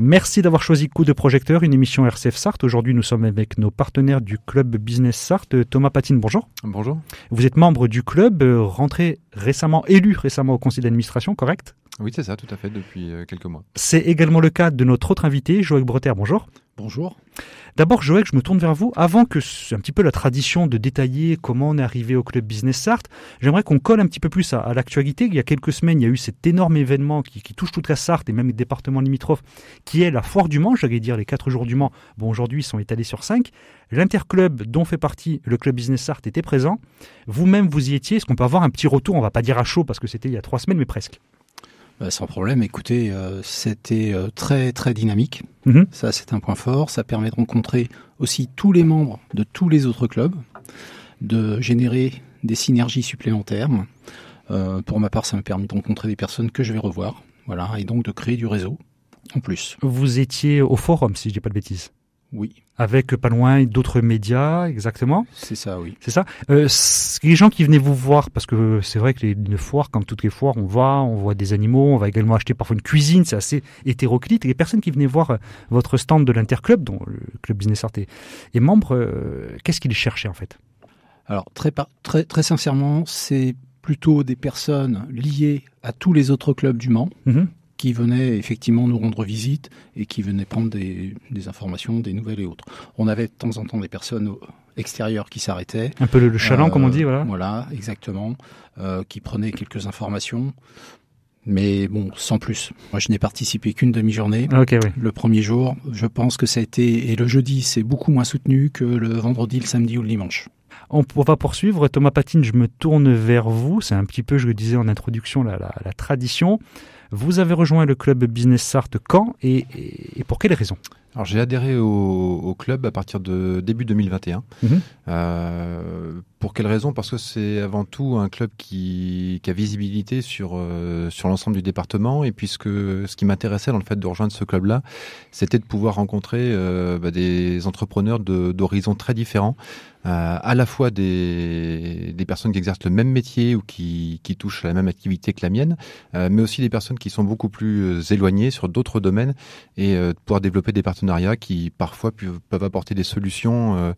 Merci d'avoir choisi Coup de projecteur, une émission RCF Sarthe. Aujourd'hui, nous sommes avec nos partenaires du club Business Sarthe. Thomas Patine, bonjour. Bonjour. Vous êtes membre du club, élu récemment au conseil d'administration, correct ? Oui, c'est ça, tout à fait, depuis quelques mois. C'est également le cas de notre autre invité, Joël Breter, bonjour. Bonjour. D'abord, Joël, je me tourne vers vous. Avant que c'est un petit peu la tradition de détailler comment on est arrivé au club Business Sarthe, j'aimerais qu'on colle un petit peu plus à l'actualité. Il y a quelques semaines, il y a eu cet énorme événement qui touche toute la Sarthe et même les départements limitrophes, qui est la Foire du Mans, j'allais dire les 4 jours du Mans. Bon, aujourd'hui, ils sont étalés sur 5. L'interclub dont fait partie le club Business Sarthe était présent. Vous-même, vous y étiez. Est-ce qu'on peut avoir un petit retour ? On ne va pas dire à chaud parce que c'était il y a 3 semaines, mais presque. Sans problème, écoutez, c'était très très dynamique. Ça, c'est un point fort. Ça permet de rencontrer aussi tous les membres de tous les autres clubs, de générer des synergies supplémentaires. Pour ma part, ça m'a permis de rencontrer des personnes que je vais revoir, voilà, et donc de créer du réseau en plus. Vous étiez au forum, si je dis pas de bêtises. Oui. Avec pas loin d'autres médias, exactement. C'est ça, oui. C'est ça. Les gens qui venaient vous voir, parce que c'est vrai que une foire, comme toutes les foires, on voit des animaux, on va également acheter parfois une cuisine, c'est assez hétéroclite. Et les personnes qui venaient voir votre stand de l'Interclub, dont le club Business Sarthe est membre, qu'est-ce qu'ils cherchaient en fait ? Alors très sincèrement, c'est plutôt des personnes liées à tous les autres clubs du Mans. Qui venaient effectivement nous rendre visite et qui venaient prendre des informations, des nouvelles et autres. On avait de temps en temps des personnes extérieures qui s'arrêtaient. Un peu le chaland, comme on dit, voilà. Voilà, exactement, qui prenaient quelques informations, mais bon, sans plus. Moi, je n'ai participé qu'une demi-journée. Okay, oui. Le premier jour, je pense que ça a été, et le jeudi, c'est beaucoup moins soutenu que le vendredi, le samedi ou le dimanche. On va poursuivre. Thomas Patine, je me tourne vers vous. C'est un petit peu, je le disais en introduction, la tradition. Vous avez rejoint le club Business Sarthe quand et pour quelles raisons ? Alors j'ai adhéré au club à partir de début 2021. Pour quelles raisons ? Parce que c'est avant tout un club qui a visibilité sur l'ensemble du département, et puisque ce qui m'intéressait dans le fait de rejoindre ce club-là, c'était de pouvoir rencontrer des entrepreneurs d'horizons très différents, à la fois des personnes qui exercent le même métier ou qui touchent à la même activité que la mienne, mais aussi des personnes qui sont beaucoup plus éloignées sur d'autres domaines, et de pouvoir développer des partenariats qui parfois peuvent apporter des solutions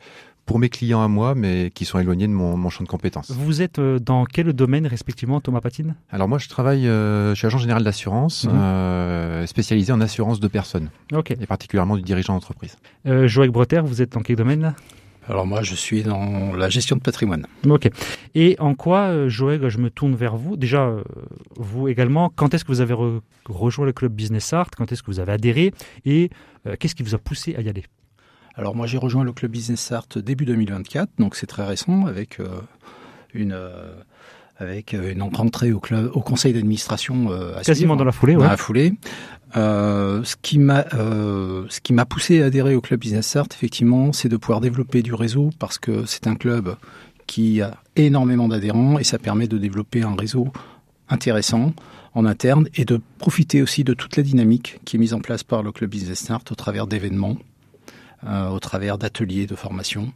pour mes clients à moi, mais qui sont éloignés de mon champ de compétences. Vous êtes dans quel domaine respectivement, Thomas Patine ? Alors moi, je travaille, je suis agent général d'assurance, spécialisé en assurance de personnes, et particulièrement du dirigeant d'entreprise. Joël Breter, vous êtes dans quel domaine ? Alors moi, je suis dans la gestion de patrimoine. Ok. Et en quoi, Joël, je me tourne vers vous. Déjà, vous également, quand est-ce que vous avez rejoint le club Business Sarthe ? Quand est-ce que vous avez adhéré ? Et qu'est-ce qui vous a poussé à y aller ? Alors moi, j'ai rejoint le club Business Sarthe début 2024, donc c'est très récent, avec une rentrée au conseil d'administration quasiment dans la foulée. Dans la foulée. Ce qui m'a poussé à adhérer au club Business Sarthe, effectivement, c'est de pouvoir développer du réseau, parce que c'est un club qui a énormément d'adhérents et ça permet de développer un réseau intéressant en interne et de profiter aussi de toute la dynamique qui est mise en place par le club Business Sarthe au travers d'événements, au travers d'ateliers de formation,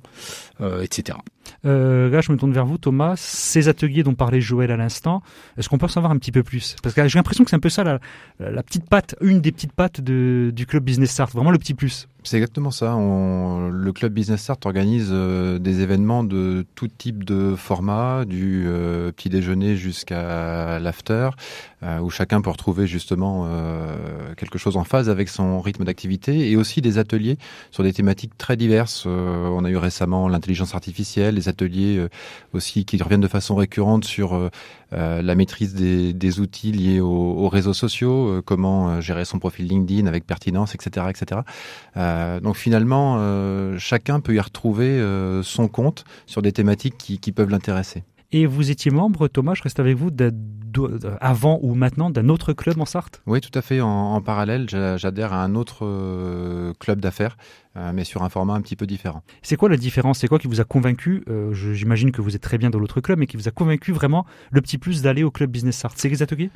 etc. Là, je me tourne vers vous, Thomas. Ces ateliers dont parlait Joël à l'instant, est-ce qu'on peut en savoir un petit peu plus ? Parce que j'ai l'impression que c'est un peu ça la petite patte, une des petites pattes du club Business Sarthe, vraiment le petit plus. C'est exactement ça. Le club Business Sarthe organise des événements de tout type de format, du petit déjeuner jusqu'à l'after, où chacun peut retrouver justement quelque chose en phase avec son rythme d'activité, et aussi des ateliers sur des thématiques très diverses. On a eu récemment l'intelligence artificielle, des ateliers aussi qui reviennent de façon récurrente sur la maîtrise des outils liés aux réseaux sociaux, comment gérer son profil LinkedIn avec pertinence, etc., etc. Donc finalement, chacun peut y retrouver son compte sur des thématiques qui peuvent l'intéresser. Et vous étiez membre, Thomas, je reste avec vous, avant ou maintenant, d'un autre club en Sarthe ? Oui, tout à fait. En parallèle, j'adhère à un autre club d'affaires mais sur un format un petit peu différent. C'est quoi la différence? C'est quoi qui vous a convaincu? J'imagine que vous êtes très bien dans l'autre club, mais qui vous a convaincu vraiment le petit plus d'aller au club Business Art? C'est les ateliers?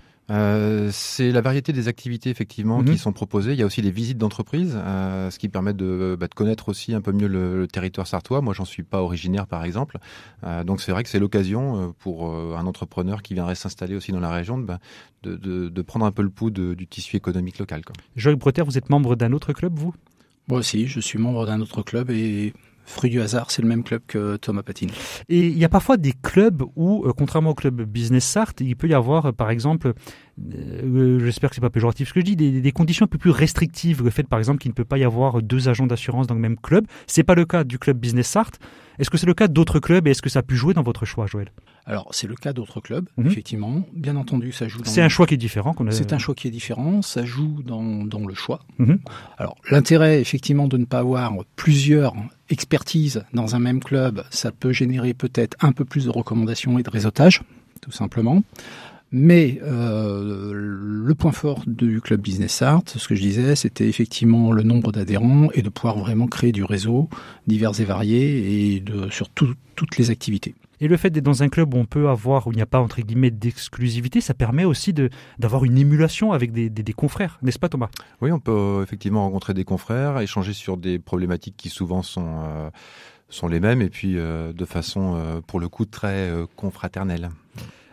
C'est la variété des activités effectivement qui sont proposées. Il y a aussi les visites d'entreprise, ce qui permet de connaître aussi un peu mieux le territoire sartois. Moi, j'en suis pas originaire par exemple, donc c'est vrai que c'est l'occasion pour un entrepreneur qui viendrait s'installer aussi dans la région de prendre un peu le pouls du tissu économique local, quoi. Joël Breter, vous êtes membre d'un autre club, vous? Moi aussi, je suis membre d'un autre club et fruit du hasard, c'est le même club que Thomas Patine. Et il y a parfois des clubs où, contrairement au club Business Sarthe, il peut y avoir, par exemple, j'espère que c'est pas péjoratif ce que je dis, des conditions un peu plus restrictives. Le fait, par exemple, qu'il ne peut pas y avoir 2 agents d'assurance dans le même club. C'est pas le cas du club Business Sarthe. Est-ce que c'est le cas d'autres clubs et est-ce que ça a pu jouer dans votre choix, Joël? Alors, c'est le cas d'autres clubs, effectivement. Bien entendu, ça joue dans... C'est un choix qui est différent. C'est un choix qui est différent, ça joue dans le choix. Alors, l'intérêt, effectivement, de ne pas avoir plusieurs expertises dans un même club, ça peut générer peut-être un peu plus de recommandations et de réseautage, tout simplement. Mais le point fort du club Business Art, ce que je disais, c'était effectivement le nombre d'adhérents et de pouvoir vraiment créer du réseau divers et varié et sur toutes les activités. Et le fait d'être dans un club où il n'y a pas, entre guillemets, d'exclusivité, ça permet aussi d'avoir une émulation avec des confrères, n'est-ce pas Thomas? Oui, on peut effectivement rencontrer des confrères, échanger sur des problématiques qui souvent sont les mêmes et puis de façon, pour le coup, très confraternelle.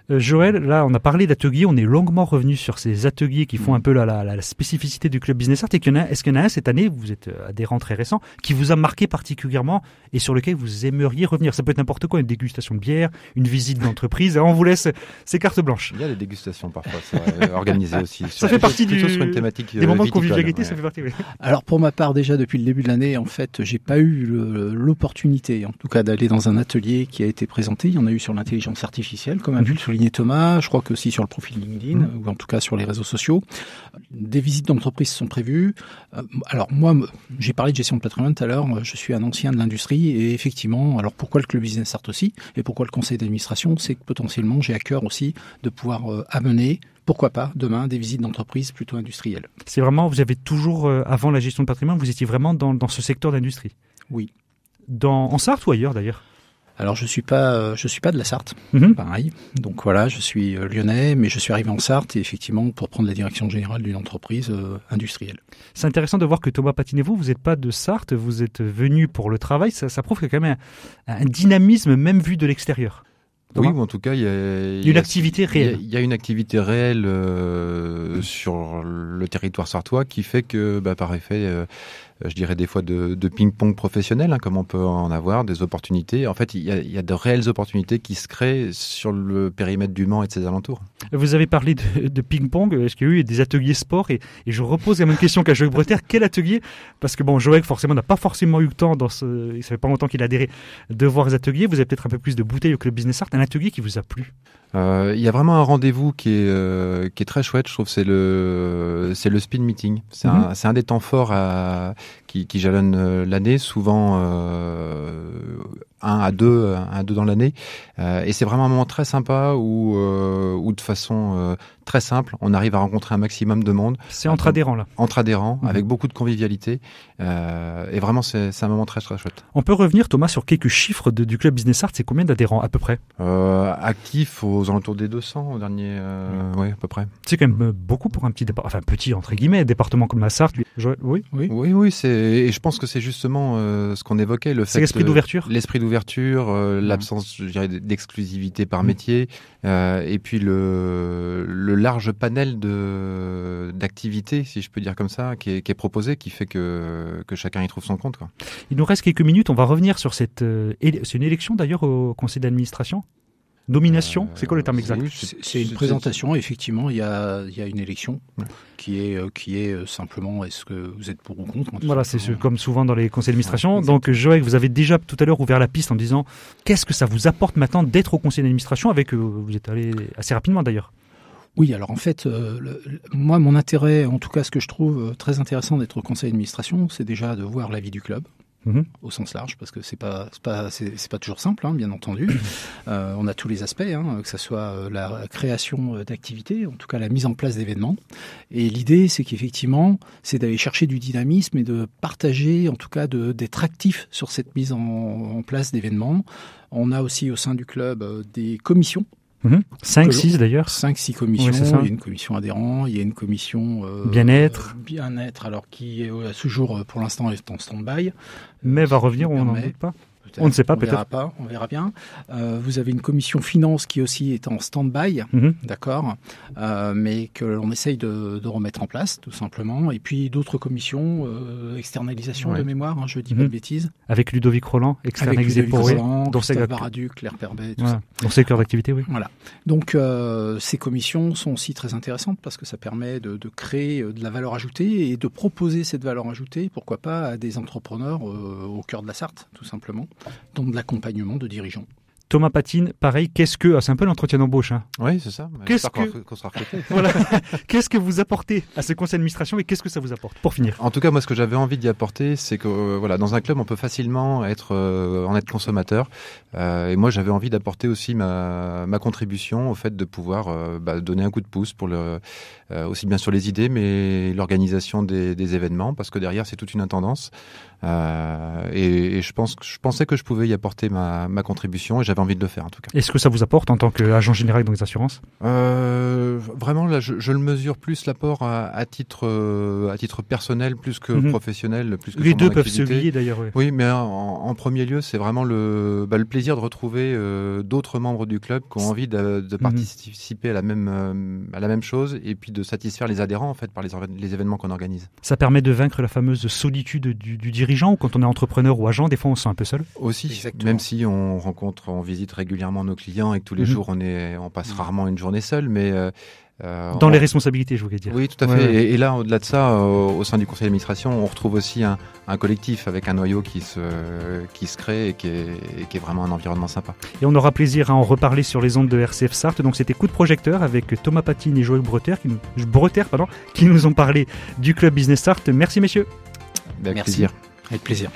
Joël, là, on a parlé d'ateliers, on est longuement revenu sur ces ateliers qui font un peu la spécificité du club Business Art. Et est-ce qu'il y en a un cette année, vous êtes adhérent très récent, qui vous a marqué particulièrement et sur lequel vous aimeriez revenir? Ça peut être n'importe quoi, une dégustation de bière, une visite d'entreprise. On vous laisse ces cartes blanches. Il y a des dégustations parfois, c'est vrai, organisées aussi. Ça fait partie sur une thématique des moments de convivialité, ouais. Ça fait partie. Oui. Alors pour ma part, déjà depuis le début de l'année, en fait, j'ai pas eu l'opportunité, en tout cas, d'aller dans un atelier qui a été présenté. Il y en a eu sur l'intelligence artificielle, comme a pu le souligner Thomas. Je crois que aussi sur le profil LinkedIn, ou en tout cas sur les réseaux sociaux. Des visites d'entreprise sont prévues. Alors moi, j'ai parlé de gestion de patrimoine tout à l'heure. Je suis un ancien de l'industrie et effectivement, alors pourquoi le club Business Art aussi et pourquoi le conseil d'administration, c'est que potentiellement j'ai à cœur aussi de pouvoir amener, pourquoi pas, demain, des visites d'entreprise plutôt industrielles. C'est vraiment, vous avez toujours, avant la gestion de patrimoine, vous étiez vraiment dans ce secteur d'industrie? Oui. En Sarthe ou ailleurs d'ailleurs? Alors je suis pas de la Sarthe, pareil. Donc voilà, je suis lyonnais, mais je suis arrivé en Sarthe et effectivement pour prendre la direction générale d'une entreprise industrielle. C'est intéressant de voir que Thomas Patinet-vous n'êtes pas de Sarthe, vous êtes venu pour le travail. Ça prouve qu'il y a quand même un dynamisme même vu de l'extérieur. Oui, en tout cas, il y a une activité réelle. Il y a une activité réelle sur le territoire sartois qui fait que, par effet, je dirais des fois de ping-pong professionnel, comme on peut en avoir, des opportunités. En fait, il y a de réelles opportunités qui se créent sur le périmètre du Mans et de ses alentours. Vous avez parlé de ping-pong. Est-ce qu'il y a eu des ateliers sport et je repose la même question qu'à Joël Breter. Quel atelier? Parce que Joël, forcément, n'a pas forcément eu le temps, il ne fait pas longtemps qu'il a adhéré, de voir les ateliers. Vous avez peut-être un peu plus de bouteilles au club Business Art. Un atelier qui vous a plu? Il y a vraiment un rendez-vous qui est très chouette, je trouve, c'est le speed meeting. C'est un des temps forts qui jalonne l'année, souvent un à deux dans l'année, et c'est vraiment un moment très sympa où de façon très simple, on arrive à rencontrer un maximum de monde. C'est entre adhérents là. Entre adhérents, avec beaucoup de convivialité, et vraiment c'est un moment très très chouette. On peut revenir, Thomas, sur quelques chiffres du club Business Art. C'est combien d'adhérents à peu près? Actifs aux alentours des 200 au dernier, oui à peu près. C'est quand même beaucoup pour un petit petit entre guillemets département comme la Sarthe. Oui. Et je pense que c'est justement ce qu'on évoquait, c'est l'esprit d'ouverture. L'esprit d'ouverture, l'absence, je dirais, d'exclusivité par métier, et puis le large panel d'activités, si je peux dire comme ça, qui est proposé, qui fait que chacun y trouve son compte, quoi. Il nous reste quelques minutes, on va revenir sur c'est une élection d'ailleurs au conseil d'administration? Nomination, c'est quoi le terme exact? C'est une présentation, effectivement, il y a une élection qui est simplement, est-ce que vous êtes pour ou contre? Voilà, c'est comme souvent dans les conseils d'administration. Donc Joël, vous avez déjà tout à l'heure ouvert la piste en disant qu'est-ce que ça vous apporte maintenant d'être au conseil d'administration vous êtes allé assez rapidement d'ailleurs. Oui, alors en fait, moi, mon intérêt, en tout cas ce que je trouve très intéressant d'être au conseil d'administration, c'est déjà de voir la vie du club. au sens large, parce que c'est pas toujours simple, bien entendu. On a tous les aspects, que ce soit la création d'activités, en tout cas la mise en place d'événements. Et l'idée, c'est qu'effectivement, c'est d'aller chercher du dynamisme et de partager, en tout cas d'être actif sur cette mise en place d'événements. On a aussi au sein du club des commissions. 5-6 d'ailleurs. 5-6 commissions. Oui, il y a une commission adhérent, il y a une commission bien-être. Bien-être, alors qui à ce jour, pour l'instant, est en stand-by. Mais va revenir, on n'en doute pas. On ne sait pas, peut-être. On verra bien. Vous avez une commission finance qui aussi est en stand-by, d'accord, mais que l'on essaye de remettre en place, tout simplement. Et puis d'autres commissions, externalisation de mémoire, je ne dis pas de bêtises. Avec Ludovic Roland, externalisé pour Christophe Baraduc, Claire Perbet, tout ça. Dans ses cœurs d'activité, oui. Voilà. Donc ces commissions sont aussi très intéressantes parce que ça permet de créer de la valeur ajoutée et de proposer cette valeur ajoutée, pourquoi pas, à des entrepreneurs au cœur de la Sarthe, tout simplement, dans de l'accompagnement de dirigeants. Thomas Patine, pareil, c'est un peu l'entretien d'embauche. Oui, c'est ça. Qu'on sera recruté. Voilà. Qu'est-ce que vous apportez à ce conseil d'administration et qu'est-ce que ça vous apporte, pour finir? En tout cas, moi, ce que j'avais envie d'y apporter, c'est que dans un club, on peut facilement en être consommateur. Et moi, j'avais envie d'apporter aussi ma contribution au fait de pouvoir donner un coup de pouce pour aussi bien sur les idées, mais l'organisation des événements, parce que derrière, c'est toute une intendance. Et je pensais que je pouvais y apporter ma contribution et j'avais envie de le faire en tout cas. Est-ce que ça vous apporte en tant qu'agent général dans les assurances? Vraiment, là, je le mesure plus l'apport à titre personnel plus que professionnel, plus que les deux peuvent activité. se lier d'ailleurs. Oui, mais en premier lieu, c'est vraiment le plaisir de retrouver d'autres membres du club qui ont envie de participer à la même chose et puis de satisfaire les adhérents en fait par les événements qu'on organise. Ça permet de vaincre la fameuse solitude du dirigeant, ou quand on est entrepreneur ou agent, des fois on se sent un peu seul. Aussi, exactement. Même si on visite régulièrement nos clients et que tous les jours on passe rarement une journée seul, mais dans les responsabilités, je voulais dire. Oui, tout à fait. Et là, au-delà de ça, au sein du conseil d'administration, on retrouve aussi un collectif avec un noyau qui se crée et qui est vraiment un environnement sympa. Et on aura plaisir à en reparler sur les ondes de RCF Sarthe. Donc c'était Coup de projecteur avec Thomas Patine et Joël Breter qui nous ont parlé du club Business Sarthe. Merci messieurs. Avec plaisir. Avec plaisir.